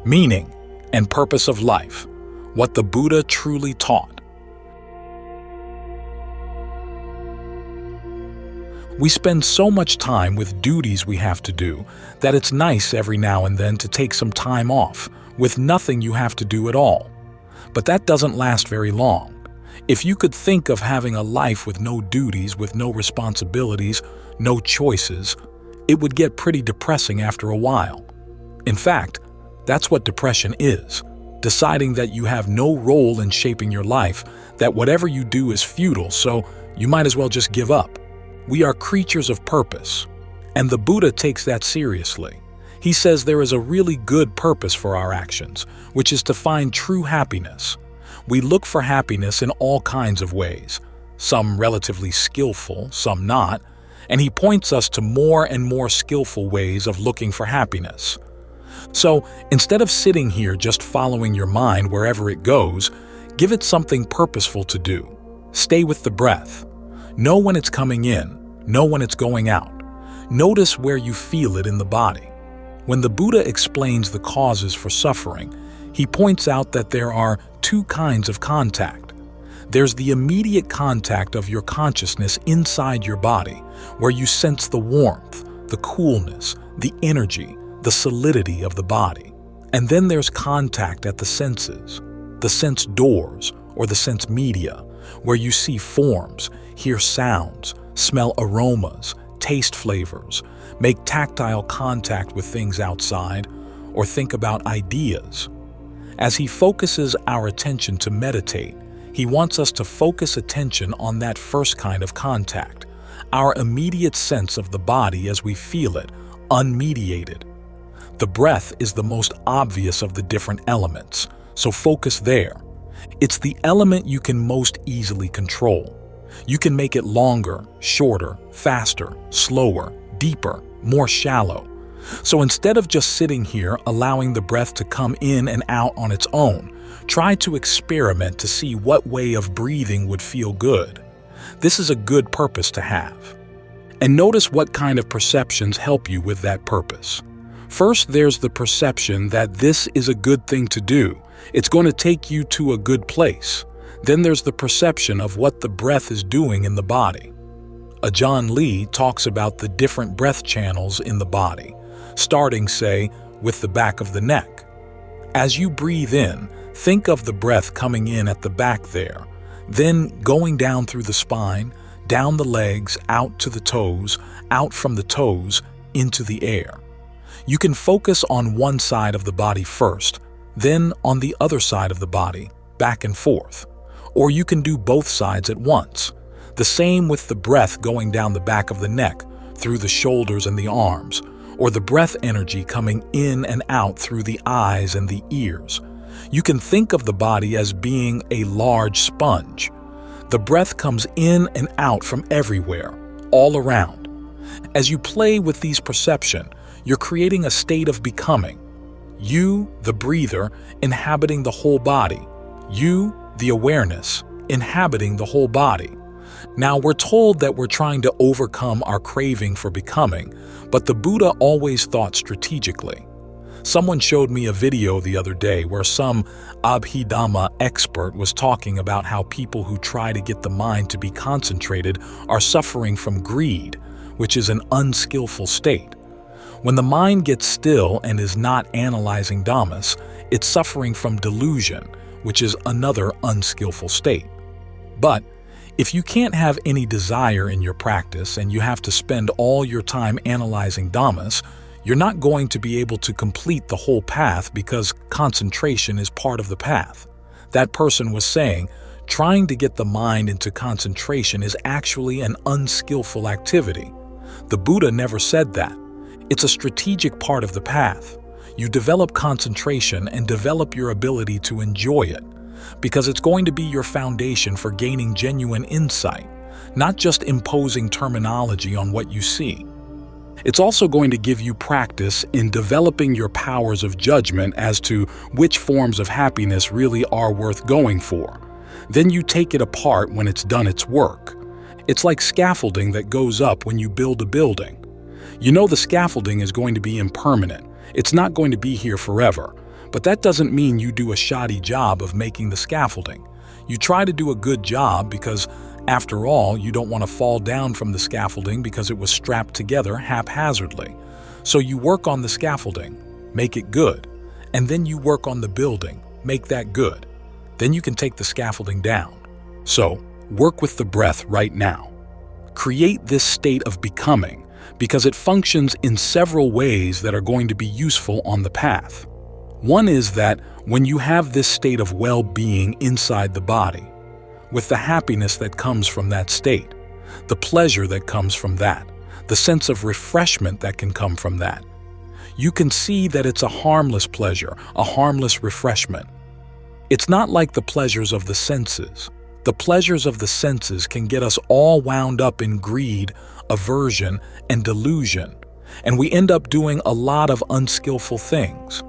Meaning and purpose of life, what the Buddha truly taught. We spend so much time with duties we have to do that it's nice every now and then to take some time off with nothing you have to do at all. But that doesn't last very long. If you could think of having a life with no duties, with no responsibilities, no choices, it would get pretty depressing after a while. In fact, that's what depression is. Deciding that you have no role in shaping your life, that whatever you do is futile, so you might as well just give up. We are creatures of purpose, and the Buddha takes that seriously. He says there is a really good purpose for our actions, which is to find true happiness. We look for happiness in all kinds of ways, some relatively skillful, some not, and he points us to more and more skillful ways of looking for happiness. So, instead of sitting here just following your mind wherever it goes, give it something purposeful to do. Stay with the breath. Know when it's coming in, know when it's going out. Notice where you feel it in the body. When the Buddha explains the causes for suffering, he points out that there are two kinds of contact. There's the immediate contact of your consciousness inside your body, where you sense the warmth, the coolness, the energy, the solidity of the body. And then there's contact at the senses, the sense doors or the sense media, where you see forms, hear sounds, smell aromas, taste flavors, make tactile contact with things outside, or think about ideas. As he focuses our attention to meditate, he wants us to focus attention on that first kind of contact, our immediate sense of the body as we feel it, unmediated. The breath is the most obvious of the different elements, so focus there. It's the element you can most easily control. You can make it longer, shorter, faster, slower, deeper, more shallow. So instead of just sitting here allowing the breath to come in and out on its own, try to experiment to see what way of breathing would feel good. This is a good purpose to have. And notice what kind of perceptions help you with that purpose. First, there's the perception that this is a good thing to do. It's going to take you to a good place. Then there's the perception of what the breath is doing in the body. Ajahn Lee talks about the different breath channels in the body, starting, say, with the back of the neck. As you breathe in, think of the breath coming in at the back there, then going down through the spine, down the legs, out to the toes, out from the toes, into the air. You can focus on one side of the body first, then on the other side of the body, back and forth. Or you can do both sides at once. The same with the breath going down the back of the neck, through the shoulders and the arms, or the breath energy coming in and out through the eyes and the ears. You can think of the body as being a large sponge. The breath comes in and out from everywhere, all around. As you play with these perceptions, you're creating a state of becoming. You, the breather, inhabiting the whole body. You, the awareness, inhabiting the whole body. Now, we're told that we're trying to overcome our craving for becoming, but the Buddha always thought strategically. Someone showed me a video the other day where some Abhidhamma expert was talking about how people who try to get the mind to be concentrated are suffering from greed, which is an unskillful state. When the mind gets still and is not analyzing dhammas, it's suffering from delusion, which is another unskillful state. But if you can't have any desire in your practice and you have to spend all your time analyzing dhammas, you're not going to be able to complete the whole path because concentration is part of the path. That person was saying, trying to get the mind into concentration is actually an unskillful activity. The Buddha never said that. It's a strategic part of the path. You develop concentration and develop your ability to enjoy it, because it's going to be your foundation for gaining genuine insight, not just imposing terminology on what you see. It's also going to give you practice in developing your powers of judgment as to which forms of happiness really are worth going for. Then you take it apart when it's done its work. It's like scaffolding that goes up when you build a building. You know the scaffolding is going to be impermanent. It's not going to be here forever. But that doesn't mean you do a shoddy job of making the scaffolding. You try to do a good job because, after all, you don't want to fall down from the scaffolding because it was strapped together haphazardly. So you work on the scaffolding, make it good, and then you work on the building, make that good. Then you can take the scaffolding down. So, work with the breath right now. Create this state of becoming because it functions in several ways that are going to be useful on the path. One is that when you have this state of well-being inside the body, with the happiness that comes from that state, the pleasure that comes from that, the sense of refreshment that can come from that, you can see that it's a harmless pleasure, a harmless refreshment. It's not like the pleasures of the senses. The pleasures of the senses can get us all wound up in greed, aversion, and delusion, and we end up doing a lot of unskillful things.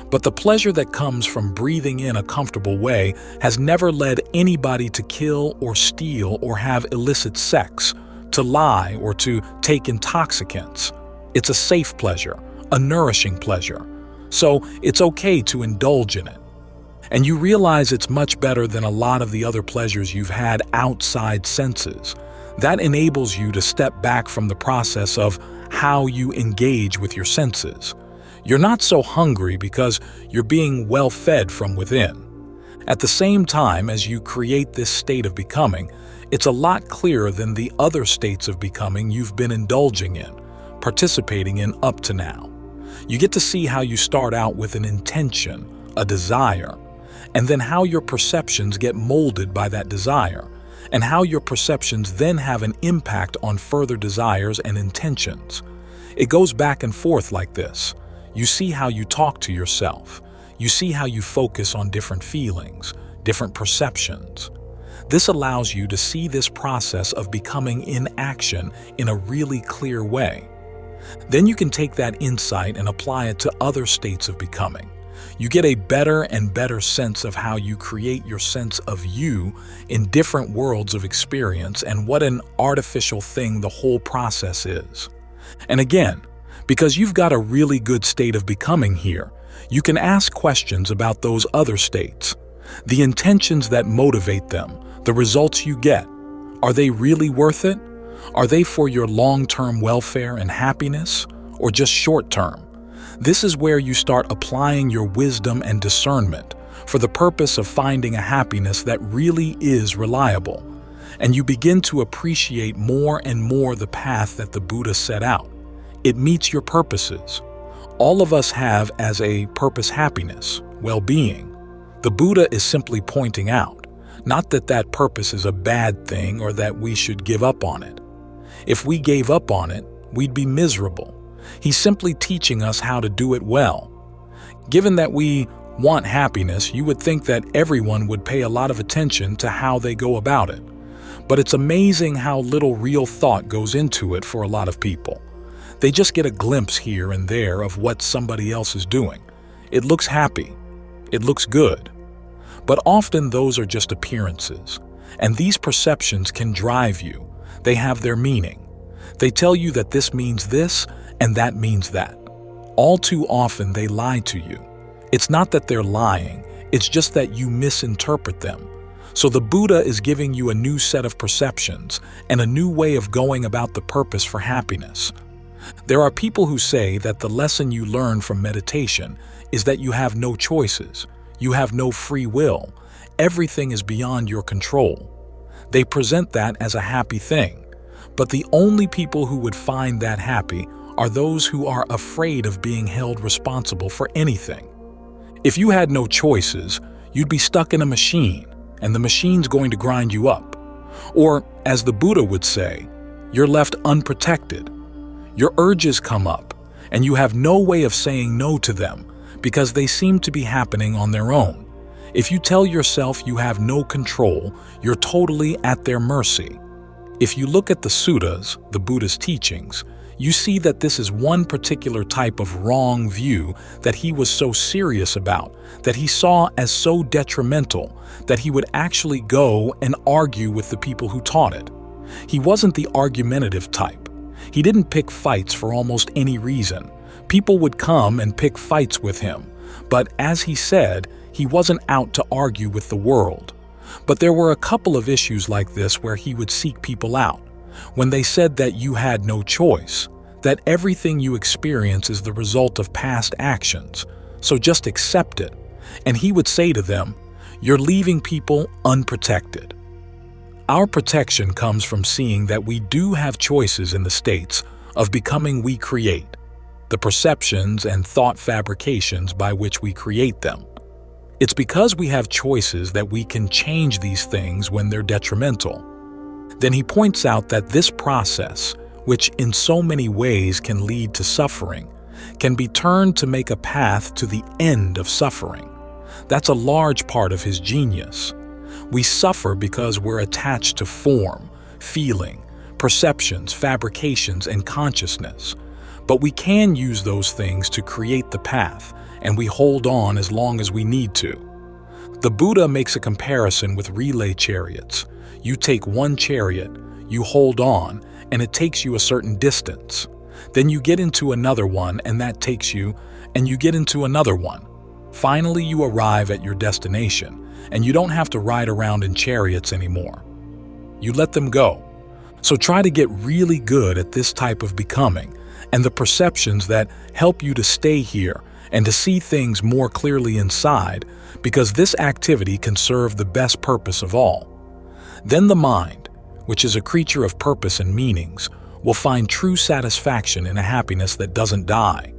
But the pleasure that comes from breathing in a comfortable way has never led anybody to kill or steal or have illicit sex, to lie or to take intoxicants. It's a safe pleasure, a nourishing pleasure. So it's okay to indulge in it. And you realize it's much better than a lot of the other pleasures you've had outside senses. That enables you to step back from the process of how you engage with your senses. You're not so hungry because you're being well fed from within. At the same time as you create this state of becoming, it's a lot clearer than the other states of becoming you've been indulging in, participating in up to now. You get to see how you start out with an intention, a desire, and then how your perceptions get molded by that desire, and how your perceptions then have an impact on further desires and intentions. It goes back and forth like this. You see how you talk to yourself. You see how you focus on different feelings, different perceptions. This allows you to see this process of becoming in action in a really clear way. Then you can take that insight and apply it to other states of becoming. You get a better and better sense of how you create your sense of you in different worlds of experience and what an artificial thing the whole process is. And again, because you've got a really good state of becoming here, you can ask questions about those other states. The intentions that motivate them, the results you get, are they really worth it? Are they for your long-term welfare and happiness, or just short-term? This is where you start applying your wisdom and discernment for the purpose of finding a happiness that really is reliable, and you begin to appreciate more and more the path that the Buddha set out. It meets your purposes. All of us have as a purpose happiness, well-being. The Buddha is simply pointing out, not that that purpose is a bad thing or that we should give up on it. If we gave up on it, we'd be miserable. He's simply teaching us how to do it well. Given that we want happiness, you would think that everyone would pay a lot of attention to how they go about it. But it's amazing how little real thought goes into it for a lot of people. They just get a glimpse here and there of what somebody else is doing. It looks happy. It looks good. But often those are just appearances, and these perceptions can drive you. They have their meaning. They tell you that this means this and that means that. All too often they lie to you. It's not that they're lying, it's just that you misinterpret them. So the Buddha is giving you a new set of perceptions and a new way of going about the purpose for happiness. There are people who say that the lesson you learn from meditation is that you have no choices, you have no free will, everything is beyond your control. They present that as a happy thing, but the only people who would find that happy are those who are afraid of being held responsible for anything. If you had no choices, you'd be stuck in a machine, and the machine's going to grind you up. Or, as the Buddha would say, you're left unprotected. Your urges come up, and you have no way of saying no to them because they seem to be happening on their own. If you tell yourself you have no control, you're totally at their mercy. If you look at the suttas, the Buddha's teachings, you see that this is one particular type of wrong view that he was so serious about, that he saw as so detrimental, that he would actually go and argue with the people who taught it. He wasn't the argumentative type. He didn't pick fights for almost any reason. People would come and pick fights with him, But as he said, he wasn't out to argue with the world. But there were a couple of issues like this where he would seek people out. When they said that you had no choice, that everything you experience is the result of past actions, so just accept it. And he would say to them, "You're leaving people unprotected." Our protection comes from seeing that we do have choices in the states of becoming we create, the perceptions and thought fabrications by which we create them. It's because we have choices that we can change these things when they're detrimental. Then he points out that this process, which in so many ways can lead to suffering, can be turned to make a path to the end of suffering. That's a large part of his genius. We suffer because we're attached to form, feeling, perceptions, fabrications, and consciousness. But we can use those things to create the path, and we hold on as long as we need to. The Buddha makes a comparison with relay chariots. You take one chariot, you hold on, and it takes you a certain distance. Then you get into another one, and that takes you, and you get into another one. Finally, you arrive at your destination, and you don't have to ride around in chariots anymore. You let them go. So try to get really good at this type of becoming and the perceptions that help you to stay here and to see things more clearly inside, because this activity can serve the best purpose of all. Then the mind, which is a creature of purpose and meanings, will find true satisfaction in a happiness that doesn't die.